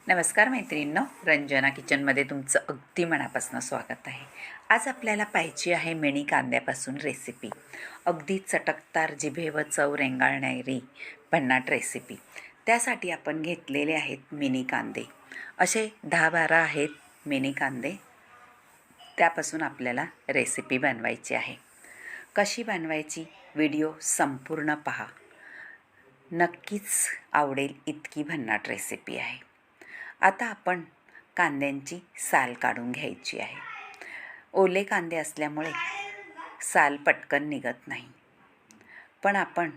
नमस्कार मैत्रिणींनो, रंजना किचनमध्ये तुमचं अगदी मनापासून स्वागत आहे. आज आपल्याला पाहिजे आहे मिनी कांद्यापासून रेसिपी. अगदी चटकदार, जिभेवर चव रेंगाळणारी भन्नाट रेसिपी. त्यासाठी आपण घेतलेले आहेत मिनी कांदे. असे 10-12 आहेत मिनी कांदे. त्यापासून आपल्याला रेसिपी बनवायची आहे. कशी बनवायची व्हिडिओ संपूर्ण पहा. नक्कीच आवडेल इतकी भन्नाट रेसिपी आहे. आता आपण कांद्यांची साल काढून घ्यायची आहे. ओले कांदे असल्यामुळे साल पटकन निघत नाही, पण आपण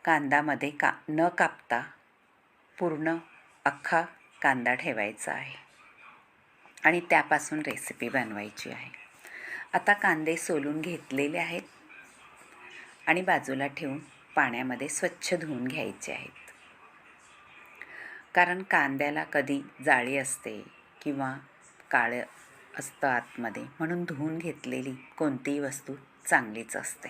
कांदामध्ये न कापता पूर्ण अख्खा कांदा ठेवायचा आहे आणि त्यापासून रेसिपी बनवायची आहे. आता कांदे सोलून घेतलेले आहेत आणि बाजूला ठेवून पाण्यामध्ये स्वच्छ धुवून घ्यायचे आहेत. कारण कांद्याला कधी जाळी असते किंवा काळं असतं आतमध्ये, म्हणून धुवून घेतलेली कोणतीही वस्तू चांगलीच असते.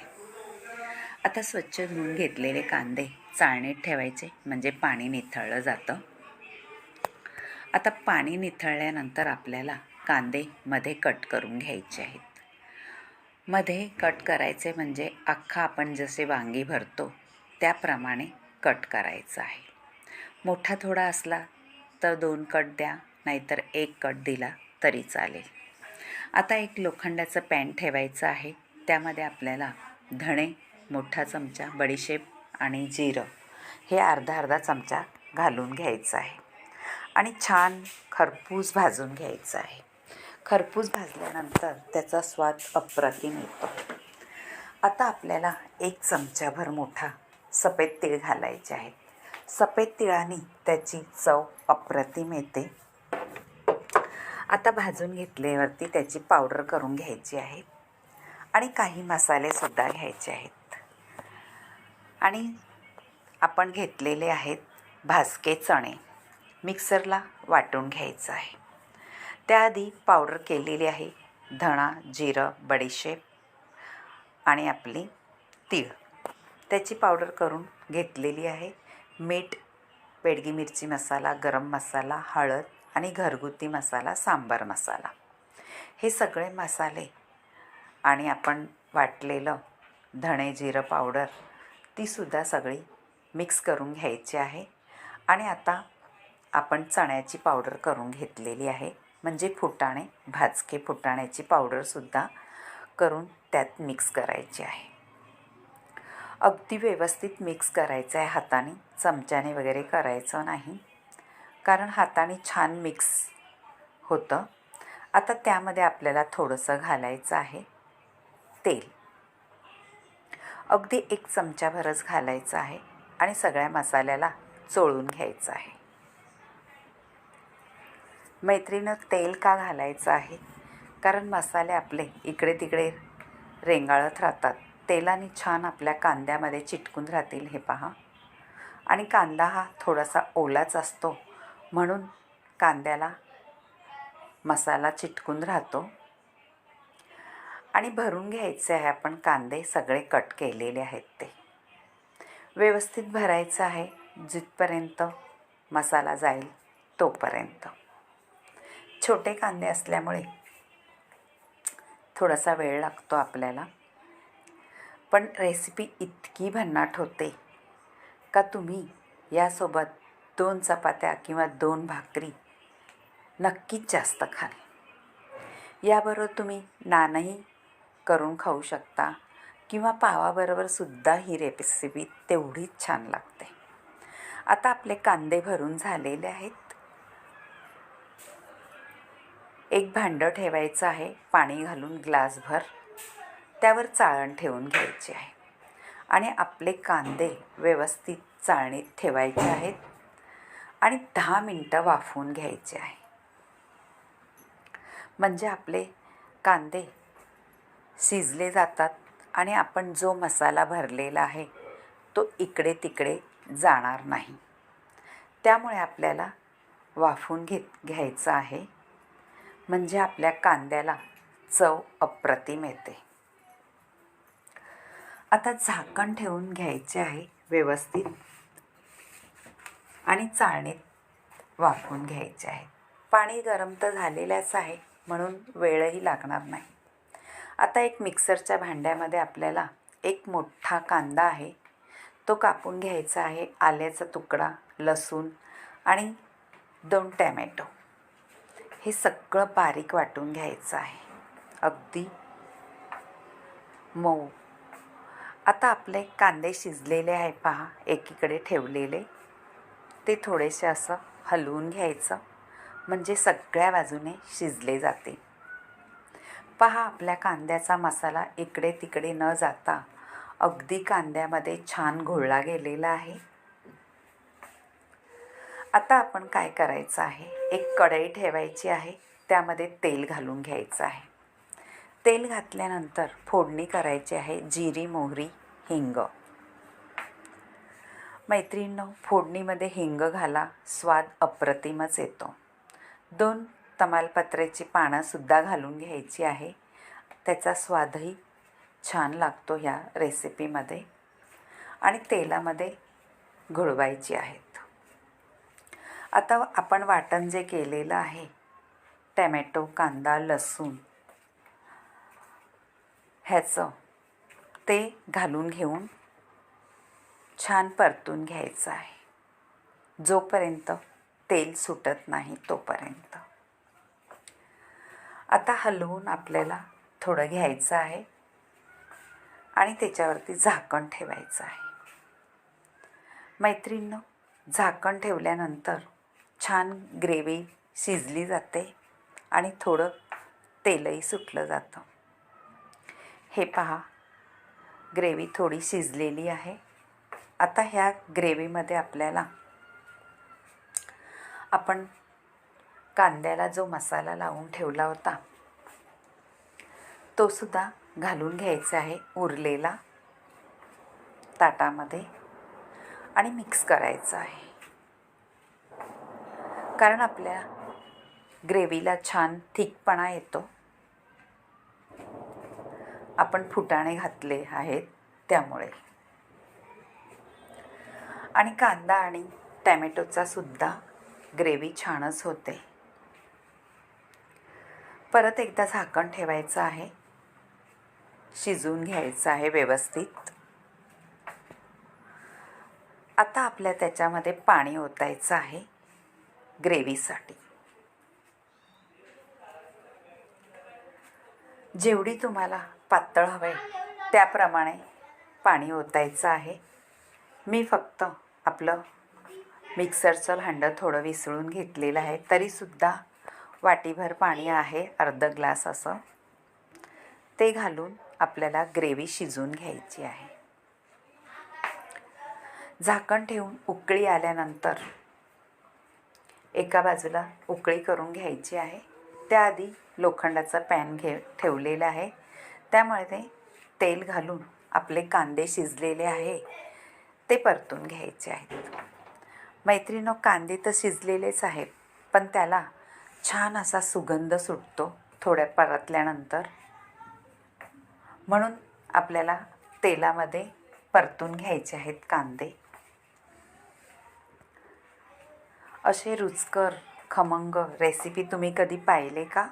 आता स्वच्छ धुवून घेतलेले कांदे चाळणीत ठेवायचे, म्हणजे पाणी निथळलं जातं. आता पाणी निथळल्यानंतर आपल्याला कांदे मध्ये कट करून घ्यायचे आहेत. मध्ये कट करायचे म्हणजे अख्खा आपण जसे वांगी भरतो त्याप्रमाणे कट करायचं आहे. मोठा थोडा असला तर 2 कट द्या, नाहीतर 1 कट दिला तरी चालेल. आता एक लोखंडाचं पॅन ठेवायचं आहे. त्यामध्ये आपल्याला धणे मोठा चमचा, बडीशेप आणि जिरं हे अर्धा चमचा घालून घ्यायचं आहे आणि छान खरपूस भाजून घ्यायचं आहे. खरपूस भाजल्यानंतर त्याचा स्वाद अप्रतिम येतो. आता आपल्याला 1 चमचाभर मोठा सफेद तीळ घालायचे आहेत. सफेद तिळाने त्याची चव अप्रतिम येते. आता भाजून घेतल्यावरती त्याची पावडर करून घ्यायची आहे आणि काही मसालेसुद्धा घ्यायचे आहेत. आणि आपण घेतलेले आहेत भाजके चणे, मिक्सरला वाटून घ्यायचं आहे. त्याआधी पावडर केलेली आहे धणा, जिरं, बडीशेप आणि आपली तीळ, त्याची पावडर करून घेतलेली आहे. मीठ, बेडगी मिरची मसाला, गरम मसाला, हळद आणि घरगुती मसाला, सांबार मसाला, हे सगळे मसाले आणि आपण वाटलेलं धणे जिरं पावडर तीसुद्धा सगळी मिक्स करून घ्यायची आहे. आणि आता आपण चण्याची पावडर करून घेतलेली आहे, म्हणजे फुटाणे, भाजके फुटाण्याची पावडरसुद्धा करून त्यात मिक्स करायची आहे. अगदी व्यवस्थित मिक्स करायचं आहे हाताने, चमच्याने वगैरे करायचं नाही, कारण हाताने छान मिक्स होतं. आता त्यामध्ये आपल्याला थोडंसं घालायचं आहे तेल. अगदी 1 चमचाभरच घालायचं आहे आणि सगळ्या मसाल्याला चोळून घ्यायचं आहे. मैत्रिणीनं, तेल का घालायचं आहे? कारण मसाले आपले इकडे तिकडे रेंगाळत राहतात, तेलाने छान आपल्या कांद्यामध्ये चिटकून राहतील. हे पहा. आणि कांदा हा थोडासा ओलाच असतो, म्हणून कांद्याला मसाला चिटकून राहतो. आणि भरून घ्यायचे आहे आपण कांदे सगळे कट केलेले आहेत ते व्यवस्थित भरायचं आहे, जिथपर्यंत मसाला जाईल तोपर्यंत. छोटे कांदे असल्यामुळे थोडासा वेळ लागतो आपल्याला, पण रेसिपी इतकी भन्नाट होते का तुम्ही यासोबत 2 चपात्या किंवा 2 भाकरी नक्कीच जास्त खाल. याबरोबर तुम्ही नानही करून खाऊ शकता किंवा पावाबरोबरसुद्धा ही रेसिपी तेवढीच छान लागते. आता आपले कांदे भरून झालेले आहेत. एक भांडं ठेवायचं आहे, पाणी घालून ग्लासभर, त्यावर चाळण ठेवून घ्यायची आहे आणि आपले कांदे व्यवस्थित चाळणीत ठेवायचे आहेत आणि 10 मिनटं वाफवून घ्यायचे आहे. म्हणजे आपले कांदे शिजले जातात आणि आपण जो मसाला भरलेला आहे तो इकडे तिकडे जाणार नाही. त्यामुळे आपल्याला वाफवून घ्यायचं आहे, म्हणजे आपल्या कांद्याला चव अप्रतिम येते. आता झाकण ठेवून घ्यायचे आहे व्यवस्थित आणि चाळणीत वाफवून घ्यायचे आहे. पाणी गरम तर झालेलंच आहे म्हणून वेळही लागणार नाही. आता एक मिक्सरच्या भांड्यामध्ये आपल्याला एक मोठा कांदा आहे तो कापून घ्यायचा आहे. आल्याचा तुकडा, लसूण आणि 2 टॅमॅटो हे सगळं बारीक वाटून घ्यायचं आहे, अगदी मऊ. आता आपले कांदे शिजलेले आहे पहा, एकीकडे ठेवलेले. ते थोडेसे असं हलवून घ्यायचं म्हणजे सगळ्या बाजूने शिजले जाते. पहा, आपल्या कांद्याचा मसाला इकडे तिकडे न जाता अगदी कांद्यामध्ये छान घोळला गेलेला आहे. आता आपण काय करायचं आहे, एक कढई ठेवायची आहे, त्यामध्ये तेल घालून घ्यायचं आहे. तेल घातल्यानंतर फोडणी करायची आहे, जिरी, मोहरी, हिंग. मैत्रिणींनो, फोडणीमध्ये हिंग घाला, स्वाद अप्रतिमच येतो. 2 तमालपत्र्याची पानंसुद्धा घालून घ्यायची आहे, त्याचा स्वादही छान लागतो ह्या रेसिपीमध्ये. आणि तेलामध्ये घोळवायची आहेत. आता आपण वाटण जे केलेलं आहे, टॅमॅटो, कांदा, लसूण ह्याचं ते घालून घेऊन छान परतून घ्यायचं आहे, जोपर्यंत तेल सुटत नाही तोपर्यंत. आता हलवून आपल्याला थोडं घ्यायचं आहे आणि त्याच्यावरती झाकण ठेवायचं आहे. मैत्रिणींनो, झाकण ठेवल्यानंतर छान ग्रेव्ही शिजली जाते आणि थोडं तेलही सुटलं जातं. हे पहा, ग्रेव्ही थोडी शिजलेली आहे. आता ह्या ग्रेव्हीमध्ये आपल्याला आपण कांद्याला जो मसाला लावून ठेवला होता तो सुद्धा घालून घ्यायचा आहे उरलेला ताटामध्ये आणि मिक्स करायचं आहे. कारण आपल्या ग्रेव्हीला छान थिकपणा येतो. आपण फुटाणे घातले आहेत त्यामुळे. आणि कांदा आणि टॅमॅटोचा सुद्धा ग्रेव्ही छानच होते. परत एकदा झाकण ठेवायचं आहे, शिजवून घ्यायचं आहे व्यवस्थित. आता आपल्या त्याच्यामध्ये पाणी ओतायचं आहे ग्रेव्हीसाठी. जेवढी तुम्हाला पातळ हवे त्याप्रमाणे पाणी ओतायचं आहे. मी फक्त आपलं मिक्सरचं भांडं थोडं विसळून घेतलेलं आहे, तरीसुद्धा वाटीभर पाणी आहे, अर्धा ग्लास असं. ते घालून आपल्याला ग्रेव्ही शिजवून घ्यायची आहे. झाकण ठेवून उकळी आल्यानंतर एका बाजूला उकळी करून घ्यायची आहे. त्याआधी लोखंडाचा पॅन ठेवलेला आहे, त्यामुळे ते तेल घालून आपले कांदे शिजलेले आहे ते परतून घ्यायचे आहेत. मैत्रिणींनो, कांदे तर शिजलेलेच आहेत, पण त्याला छान असा सुगंध सुटतो थोड्या परतल्यानंतर. म्हणून आपल्याला तेलामध्ये परतून घ्यायचे आहेत कांदे. असे रुचकर खमंग रेसिपी तुम्ही कधी पाहिले का?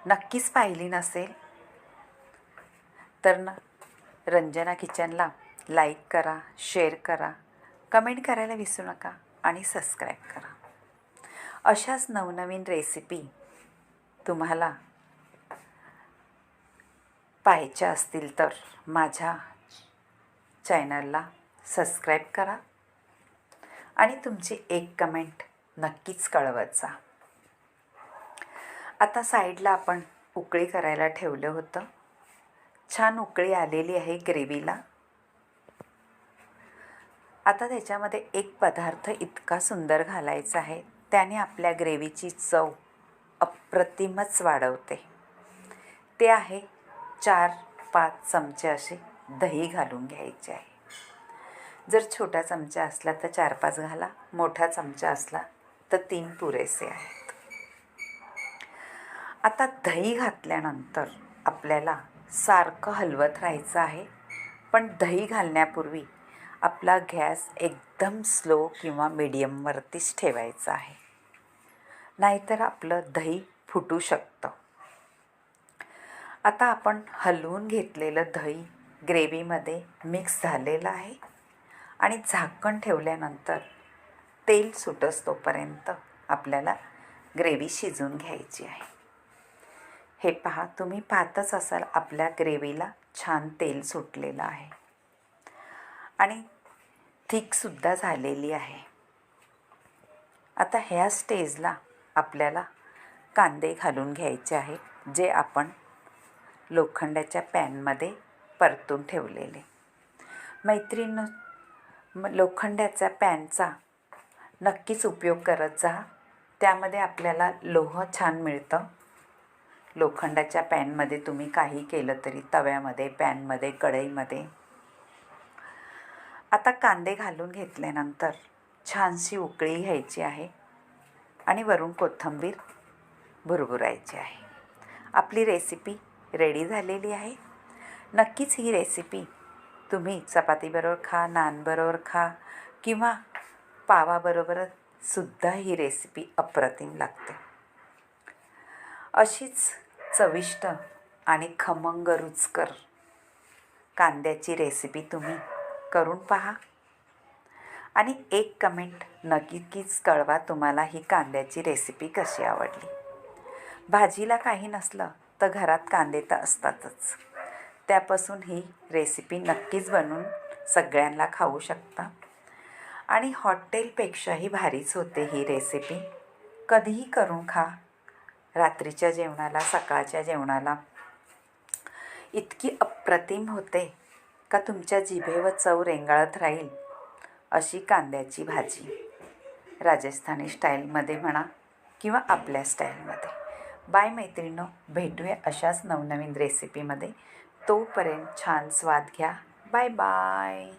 नक्कीच पाहिली नसेल तर रंजना किचनला लाईक करा, शेअर करा, कमेंट करायला विसरू नका आणि सबस्क्राईब करा. अशाच नवनवीन रेसिपी तुम्हाला पाहायच्या असतील तर माझ्या चॅनलला सबस्क्राईब करा आणि तुमची एक कमेंट नक्कीच कळवत जा. आता साईडला आपण उकळी करायला ठेवलं होतं. छान उकळी आलेली आहे ग्रेव्हीला. आता त्याच्यामध्ये एक पदार्थ इतका सुंदर घालायचा आहे, त्याने आपल्या ग्रेव्हीची चव अप्रतिमच वाढवते. ते आहे 4-5 चमचे असे दही घालून घ्यायचे आहे. जर छोटा चमचा असला तर 4-5 घाला, मोठा चमचा असला तर 3 पुरेसे आहेत. आता दही घातल्यानंतर आपल्याला सारखं हलवत राहायचं आहे, पण दही घालण्यापूर्वी आपला गॅस एकदम स्लो किंवा मीडियमवरतीच ठेवायचा आहे, नाहीतर आपलं दही फुटू शकतं. आता आपण हलवून घेतलेलं दही ग्रेव्हीमध्ये मिक्स झालेलं आहे आणि झाकण ठेवल्यानंतर तेल सुटस तोपर्यंत आपल्याला ग्रेव्ही शिजवून घ्यायची आहे. हे पहा, तुम्ही पाहतच असाल आपल्या ग्रेव्हीला छान तेल सुटलेलं आहे आणि थिकसुद्धा झालेली आहे. आता ह्या स्टेजला आपल्याला कांदे घालून घ्यायचे आहे, जे आपण लोखंडाच्या पॅनमध्ये परतून ठेवलेले. मैत्रिणींनो, लोखंडाच्या पॅनचा नक्कीच उपयोग करत जा. त्यामध्ये आपल्याला लोह छान मिळतं. लोखंडाच्या पॅनमध्ये तुम्ही काही केलं तरी, तव्यामध्ये, पॅनमध्ये, कढईमध्ये. आता कांदे घालून घेतल्यानंतर छानशी उकळी घ्यायची आहे आणि वरून कोथिंबीर भुरभुरायची आहे. आपली रेसिपी रेडी झालेली आहे. नक्कीच ही रेसिपी तुम्ही चपातीबरोबर खा, नानबरोबर खा किंवा पावाबरोबर सुद्धा ही रेसिपी अप्रतिम लागते. अशीच चविष्ट आणि खमंग रुचकर कांद्याची रेसिपी तुम्ही करून पहा आणि एक कमेंट नक्कीच कळवा तुम्हाला ही कांद्याची रेसिपी कशी आवडली. भाजीला काही नसलं तर घरात कांदे तर असतातच. त्यापासून ही रेसिपी नक्कीच बनवून सगळ्यांना खाऊ शकता आणि हॉटेलपेक्षाही भारीच होते ही रेसिपी. कधीही करून खा. रात्रीच्या जेवणाला, सकाळच्या जेवणाला इतकी अप्रतिम होते का तुमच्या जिभेवर चव रेंगाळत राहील अशी कांद्याची भाजी. राजस्थानी स्टाईलमध्ये म्हणा किंवा आपल्या स्टाईलमध्ये. बाय मैत्रिणींनो, भेटूया अशाच नवनवीन रेसिपीमध्ये. तोपर्यंत छान स्वाद घ्या. Bye bye.